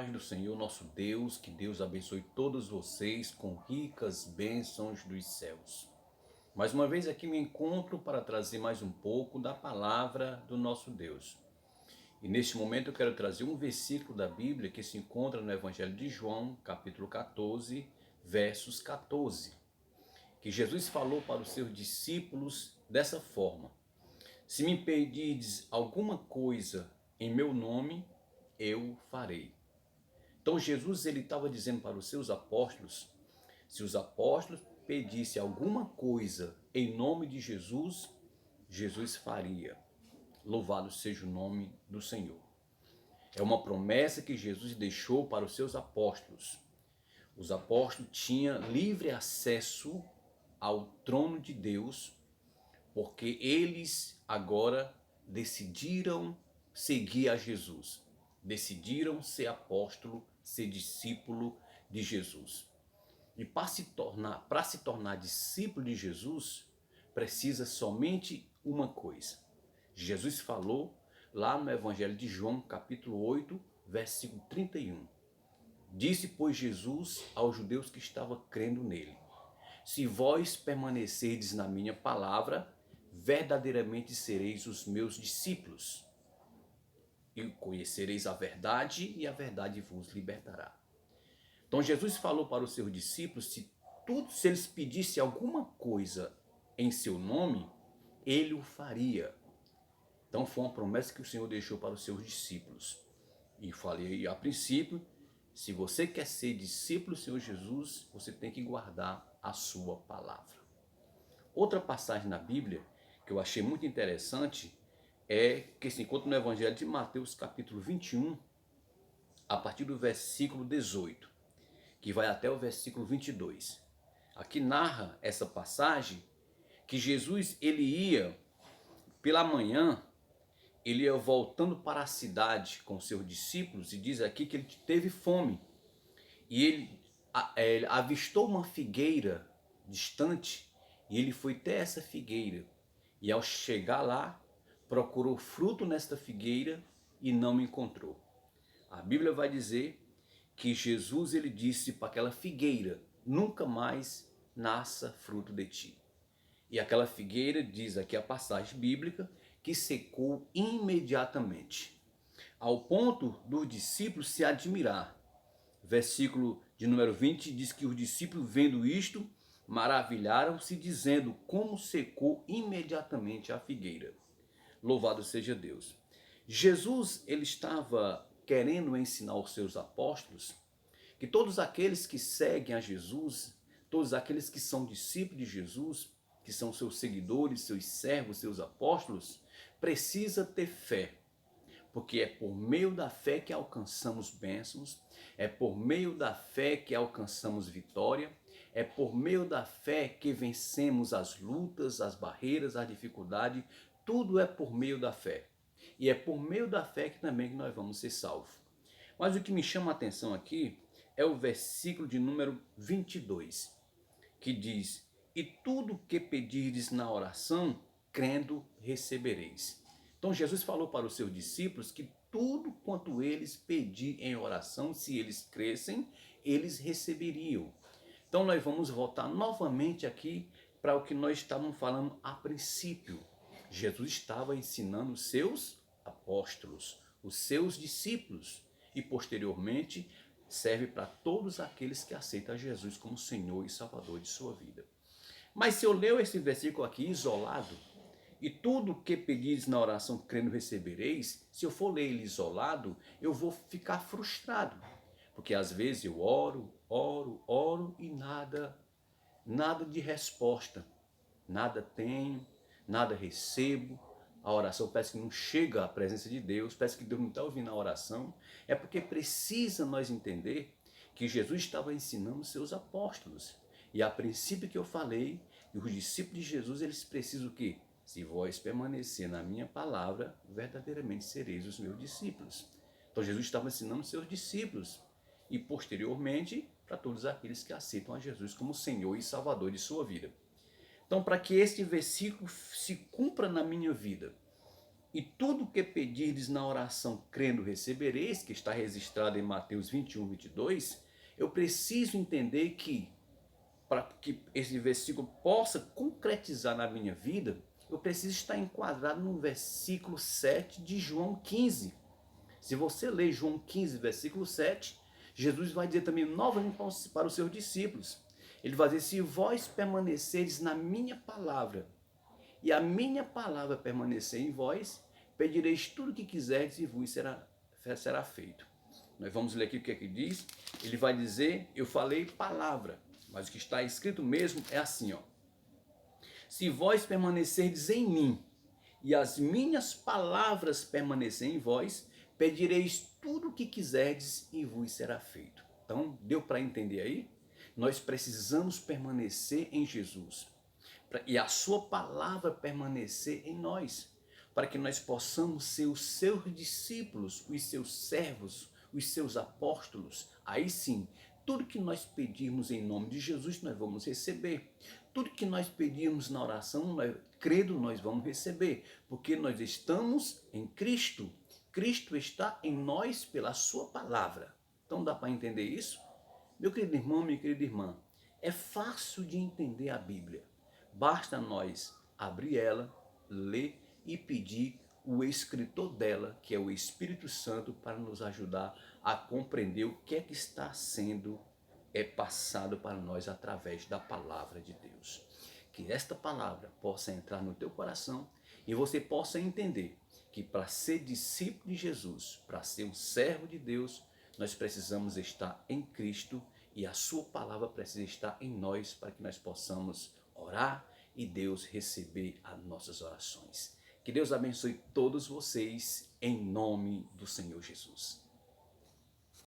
paz do Senhor nosso Deus, que Deus abençoe todos vocês com ricas bênçãos dos céus. Mais uma vez aqui me encontro para trazer mais um pouco da palavra do nosso Deus. E neste momento eu quero trazer um versículo da Bíblia que se encontra no Evangelho de João, capítulo 14, versos 14. Que Jesus falou para os seus discípulos dessa forma: se me pedirdes alguma coisa em meu nome, eu farei. Então Jesus ele estava dizendo para os seus apóstolos, se os apóstolos pedissem alguma coisa em nome de Jesus, Jesus faria. Louvado seja o nome do Senhor. É uma promessa que Jesus deixou para os seus apóstolos. Os apóstolos tinham livre acesso ao trono de Deus, porque eles agora decidiram seguir a Jesus. Decidiram ser apóstolo, ser discípulo de Jesus. E para se tornar discípulo de Jesus, precisa somente uma coisa. Jesus falou lá no Evangelho de João, capítulo 8, versículo 31. Disse, pois, Jesus aos judeus que estavam crendo nele: se vós permanecerdes na minha palavra, verdadeiramente sereis os meus discípulos, e conhecereis a verdade, e a verdade vos libertará. Então Jesus falou para os seus discípulos, se eles pedissem alguma coisa em seu nome, ele o faria. Então foi uma promessa que o Senhor deixou para os seus discípulos. E falei a princípio, se você quer ser discípulo do Senhor Jesus, você tem que guardar a sua palavra. Outra passagem na Bíblia que eu achei muito interessante é que se encontra no Evangelho de Mateus, capítulo 21, a partir do versículo 18, que vai até o versículo 22. Aqui narra essa passagem que Jesus ele ia pela manhã, ele ia voltando para a cidade com seus discípulos, e diz aqui que ele teve fome. E ele avistou uma figueira distante, e ele foi até essa figueira. E ao chegar lá, procurou fruto nesta figueira e não encontrou. A Bíblia vai dizer que Jesus ele disse para aquela figueira: nunca mais nasça fruto de ti. E aquela figueira, diz aqui a passagem bíblica, que secou imediatamente, ao ponto dos discípulos se admirar. Versículo de número 20 diz que os discípulos, vendo isto, maravilharam-se, dizendo: como secou imediatamente a figueira. Louvado seja Deus. Jesus ele estava querendo ensinar aos seus apóstolos que todos aqueles que seguem a Jesus, todos aqueles que são discípulos de Jesus, que são seus seguidores, seus servos, seus apóstolos, precisa ter fé. Porque é por meio da fé que alcançamos bênçãos, é por meio da fé que alcançamos vitória, é por meio da fé que vencemos as lutas, as barreiras, a dificuldade. Tudo é por meio da fé. E é por meio da fé que também que nós vamos ser salvos. Mas o que me chama a atenção aqui é o versículo de número 22, que diz: e tudo que pedirdes na oração, crendo, recebereis. Então Jesus falou para os seus discípulos que tudo quanto eles pedir em oração, se eles crescem, eles receberiam. Então nós vamos voltar novamente aqui para o que nós estávamos falando a princípio. Jesus estava ensinando os seus apóstolos, os seus discípulos, e posteriormente serve para todos aqueles que aceitam Jesus como Senhor e Salvador de sua vida. Mas se eu leio esse versículo aqui isolado, e tudo que pedires na oração crendo recebereis, se eu for ler ele isolado, eu vou ficar frustrado. Porque às vezes eu oro e nada de resposta. Nada tenho, nada recebo. A oração parece que não chega à presença de Deus, parece que Deus não está ouvindo a oração. É porque precisa nós entender que Jesus estava ensinando os seus apóstolos. E a princípio que eu falei, os discípulos de Jesus, eles precisam o quê? Se vós permanecer na minha palavra, verdadeiramente sereis os meus discípulos. Então Jesus estava ensinando os seus discípulos. E posteriormente, para todos aqueles que aceitam a Jesus como Senhor e Salvador de sua vida. Então, para que este versículo se cumpra na minha vida, E tudo que pedirdes na oração, crendo, recebereis, que está registrado em Mateus 21, 22, eu preciso entender que, para que esse versículo possa concretizar na minha vida, eu preciso estar enquadrado no versículo 7 de João 15. Se você ler João 15, versículo 7, Jesus vai dizer também novamente para os seus discípulos. Ele vai dizer, se vós permaneceres na minha palavra, e a minha palavra permanecer em vós, pedireis tudo o que quiserdes e vos será feito. Nós vamos ler aqui o que é que diz. Ele vai dizer, eu falei palavra, mas o que está escrito mesmo é assim, ó. Se vós permanecerdes em mim, e as minhas palavras permanecerem em vós, pedireis tudo o que quiserdes e vos será feito. Então, deu para entender aí? Nós precisamos permanecer em Jesus e a sua palavra permanecer em nós, para que nós possamos ser os seus discípulos, os seus servos, os seus apóstolos. Aí sim, tudo que nós pedirmos em nome de Jesus, nós vamos receber. Tudo que nós pedirmos na oração, crendo, nós vamos receber, porque nós estamos em Cristo. Cristo está em nós pela sua palavra. Então dá para entender isso? Meu querido irmão, minha querida irmã, é fácil de entender a Bíblia. Basta nós abrir ela, ler e pedir o escritor dela, que é o Espírito Santo, para nos ajudar a compreender o que é que está sendo passado para nós através da palavra de Deus. Que esta palavra possa entrar no teu coração e você possa entender que para ser discípulo de Jesus, para ser um servo de Deus, nós precisamos estar em Cristo e a sua palavra precisa estar em nós para que nós possamos orar e Deus receber as nossas orações. Que Deus abençoe todos vocês em nome do Senhor Jesus.